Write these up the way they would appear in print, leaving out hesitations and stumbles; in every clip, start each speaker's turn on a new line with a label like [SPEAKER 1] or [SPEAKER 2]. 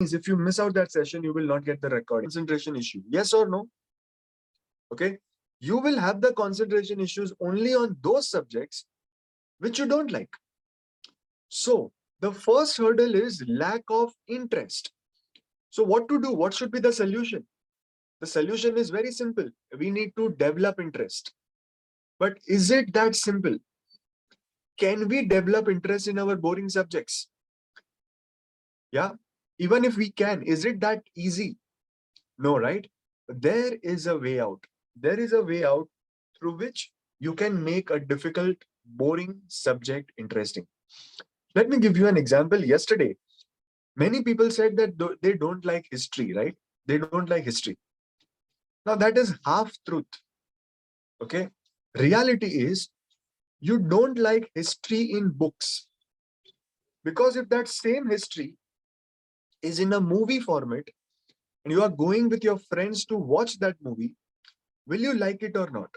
[SPEAKER 1] If you miss out that session, you will not get the recording. Concentration issue. Yes or no? Okay. You will have the concentration issues only on those subjects which you don't like. So the first hurdle is lack of interest. So what to do? What should be the solution? The solution is very simple. We need to develop interest. But is it that simple? Can we develop interest in our boring subjects? Yeah. Even if we can, is it that easy? No, right? There is a way out. There is a way out through which you can make a difficult, boring subject interesting. Let me give you an example. Yesterday, many people said that they don't like history, right? They don't like history. Now, that is half truth. Okay. Reality is you don't like history in books, because if that same history is in a movie format and you are going with your friends to watch that movie, will you like it or not?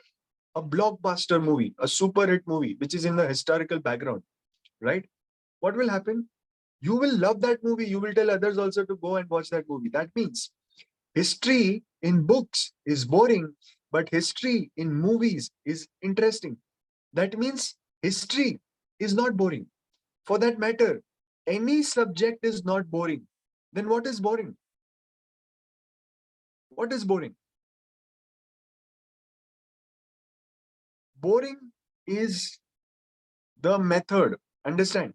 [SPEAKER 1] A blockbuster movie, a super hit movie, which is in the historical background, right? What will happen? You will love that movie. You will tell others also to go and watch that movie. That means history in books is boring, but history in movies is interesting. That means history is not boring. For that matter, any subject is not boring. Then what is boring? What is boring? Boring is the method. Understand?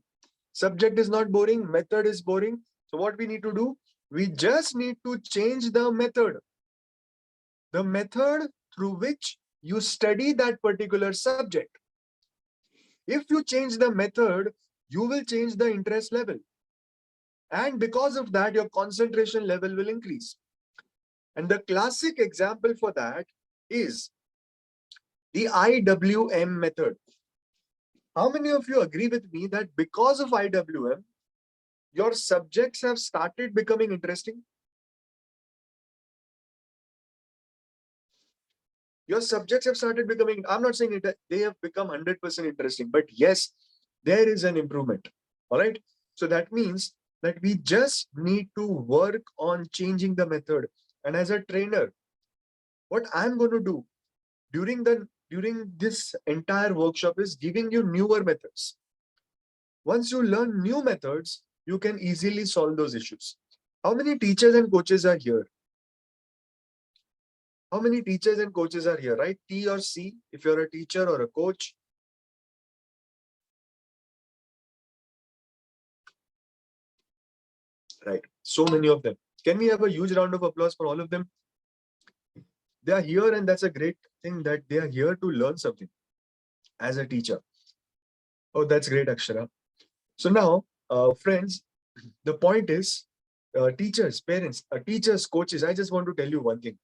[SPEAKER 1] Subject is not boring, method is boring. So what we need to do? We just need to change the method. The method through which you study that particular subject. If you change the method, you will change the interest level. And because of that, your concentration level will increase. And the classic example for that is the IWM method. How many of you agree with me that because of IWM, your subjects have started becoming interesting? Your subjects have started becoming, I'm not saying it, they have become 100% interesting, but yes, there is an improvement. All right. So that means that we just need to work on changing the method. And as a trainer, what I'm going to do during this entire workshop is giving you newer methods. Once you learn new methods, you can easily solve those issues. How many teachers and coaches are here? How many teachers and coaches are here, right? T or C, if you're a teacher or a coach. Right. So many of them. Can we have a huge round of applause for all of them? They are here, and that's a great thing that they are here to learn something as a teacher. Oh, that's great, Akshara. So now, friends, the point is, teachers, parents, teachers, coaches, I just want to tell you one thing.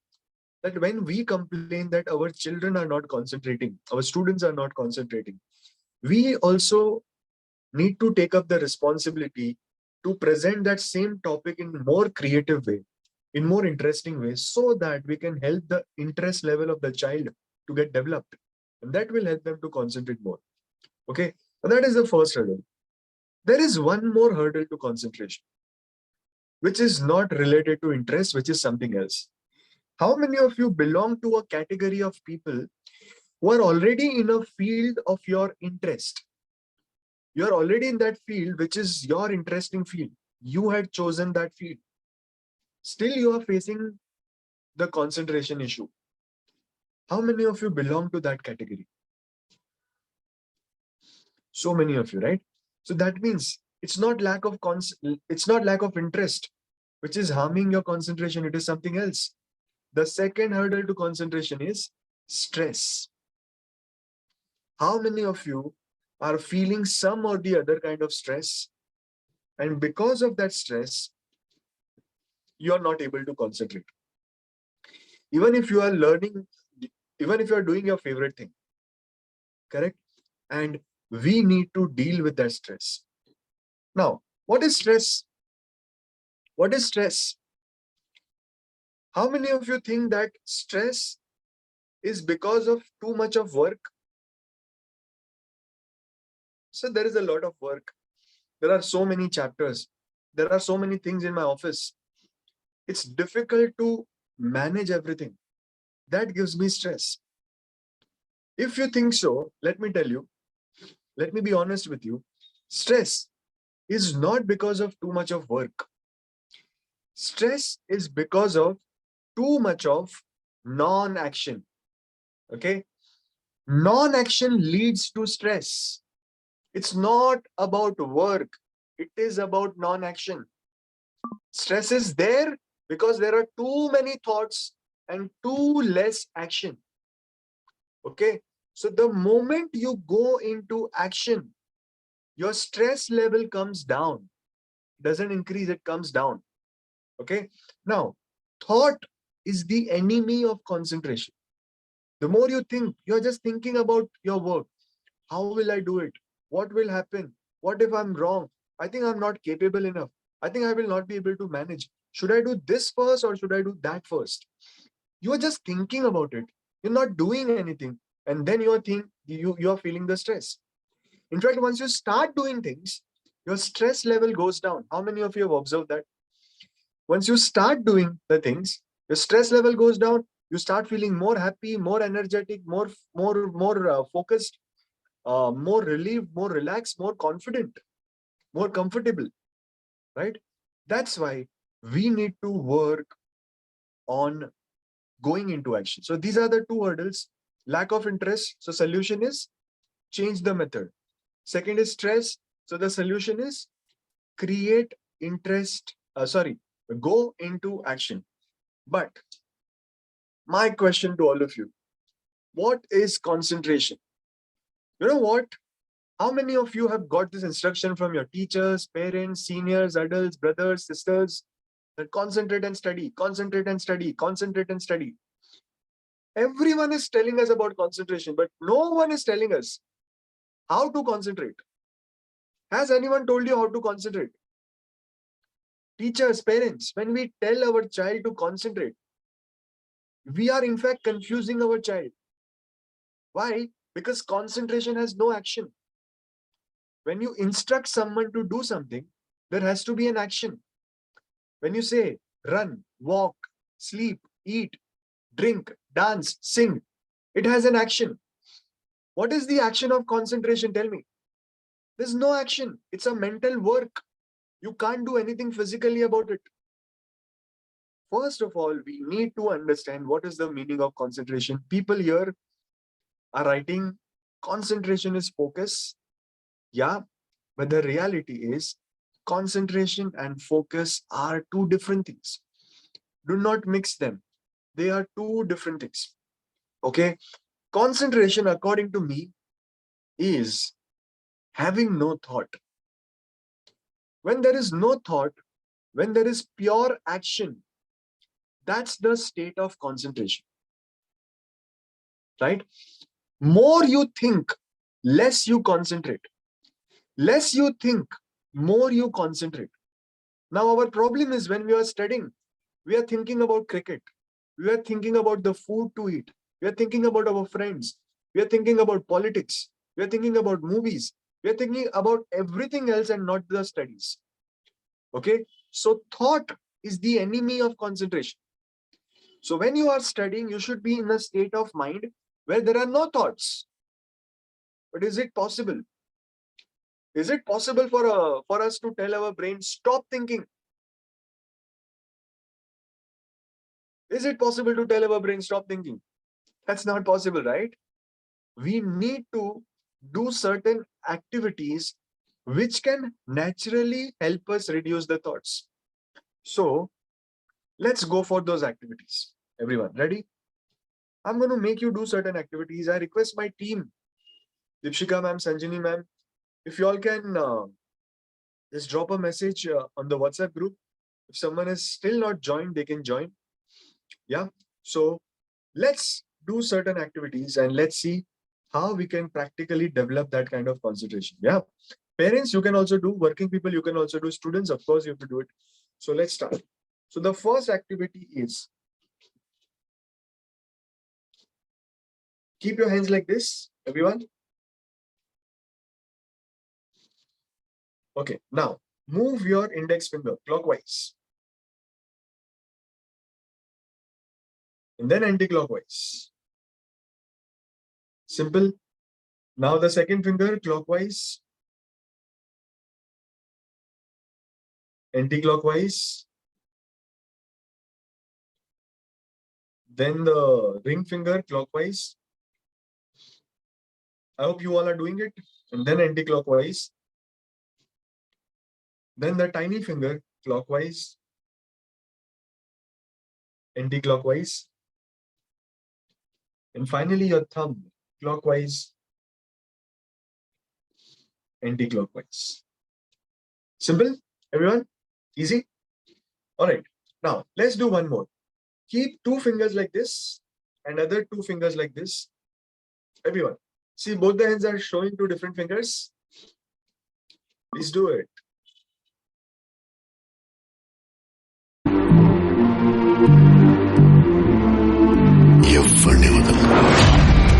[SPEAKER 1] That when we complain that our children are not concentrating, our students are not concentrating, we also need to take up the responsibility to present that same topic in more creative way, in more interesting ways, so that we can help the interest level of the child to get developed. And that will help them to concentrate more. Okay. And that is the first hurdle. There is one more hurdle to concentration, which is not related to interest, which is something else. How many of you belong to a category of people who are already in a field of your interest? You are already in that field, which is your interesting field. You had chosen that field. Still, you are facing the concentration issue. How many of you belong to that category? So many of you, right? So that means it's not lack of interest, which is harming your concentration. It is something else. The second hurdle to concentration is stress. How many of you are feeling some or the other kind of stress? And because of that stress, you are not able to concentrate. Even if you are learning, even if you are doing your favorite thing, correct? And we need to deal with that stress. Now, what is stress? What is stress? How many of you think that stress is because of too much of work? So there is a lot of work. There are so many chapters. There are so many things in my office. It's difficult to manage everything. That gives me stress. If you think so, let me tell you, let me be honest with you. Stress is not because of too much of work. Stress is because of too much of non-action. Okay? Non-action leads to stress. It's not about work. It is about non-action. Stress is there because there are too many thoughts and too less action. Okay? So the moment you go into action, your stress level comes down. Doesn't increase, it comes down. Okay? Now, thought is the enemy of concentration. The more you think, you're just thinking about your work. How will I do it? What will happen? What if I'm wrong? I think I'm not capable enough. I think I will not be able to manage. Should I do this first or should I do that first? You are just thinking about it. You're not doing anything. And then you're feeling the stress. In fact, once you start doing things, your stress level goes down. How many of you have observed that? Once you start doing the things, your stress level goes down. You start feeling more happy, more energetic, more focused, more relieved, more relaxed, more confident, more comfortable, right? That's why we need to work on going into action. So these are the two hurdles. Lack of interest. So solution is change the method. Second is stress. So the solution is create interest. Go into action. But my question to all of you, what is concentration? You know what? How many of you have got this instruction from your teachers, parents, seniors, adults, brothers, sisters, that concentrate and study, concentrate and study, concentrate and study? Everyone is telling us about concentration, but no one is telling us how to concentrate. Has anyone told you how to concentrate? Teachers, parents, when we tell our child to concentrate, we are in fact confusing our child. Why? Because concentration has no action. When you instruct someone to do something, there has to be an action. When you say run, walk, sleep, eat, drink, dance, sing, it has an action. What is the action of concentration? Tell me. There's no action. It's a mental work. You can't do anything physically about it. First of all, we need to understand what is the meaning of concentration. People here are writing concentration is focus. Yeah, but the reality is concentration and focus are two different things. Do not mix them. They are two different things. Okay. Concentration, according to me, is having no thought. When there is no thought, when there is pure action, that's the state of concentration. Right? More you think, less you concentrate. Less you think, more you concentrate. Now, our problem is when we are studying, we are thinking about cricket. We are thinking about the food to eat. We are thinking about our friends. We are thinking about politics. We are thinking about movies. We are thinking about everything else and not the studies. Okay? So thought is the enemy of concentration. So when you are studying, you should be in a state of mind where there are no thoughts. But is it possible? Is it possible for us to tell our brain, stop thinking? Is it possible to tell our brain, stop thinking? That's not possible, right? We need to do certain activities which can naturally help us reduce the thoughts. So let's go for those activities. Everyone, ready? I'm going to make you do certain activities. I request my team, Dipshika ma'am, Sanjini ma'am, if you all can just drop a message on the WhatsApp group. If someone is still not joined, they can join. Yeah. So let's do certain activities and let's see how we can practically develop that kind of concentration. Yeah. Parents, you can also do. Working people, you can also do. Students, of course, you have to do it. So let's start. So the first activity is keep your hands like this, everyone. Okay. Now, Move your index finger clockwise. And then anti-clockwise. Simple. Now the second finger clockwise. Anti-clockwise. Then the ring finger clockwise. I hope you all are doing it. And then anti-clockwise. Then the tiny finger clockwise. Anti-clockwise. And finally your thumb clockwise. Anti-clockwise. Simple, everyone? Easy? All right. Now, let's do one more. Keep two fingers like this and other two fingers like this. Everyone, see both the hands are showing two different fingers. Please do it.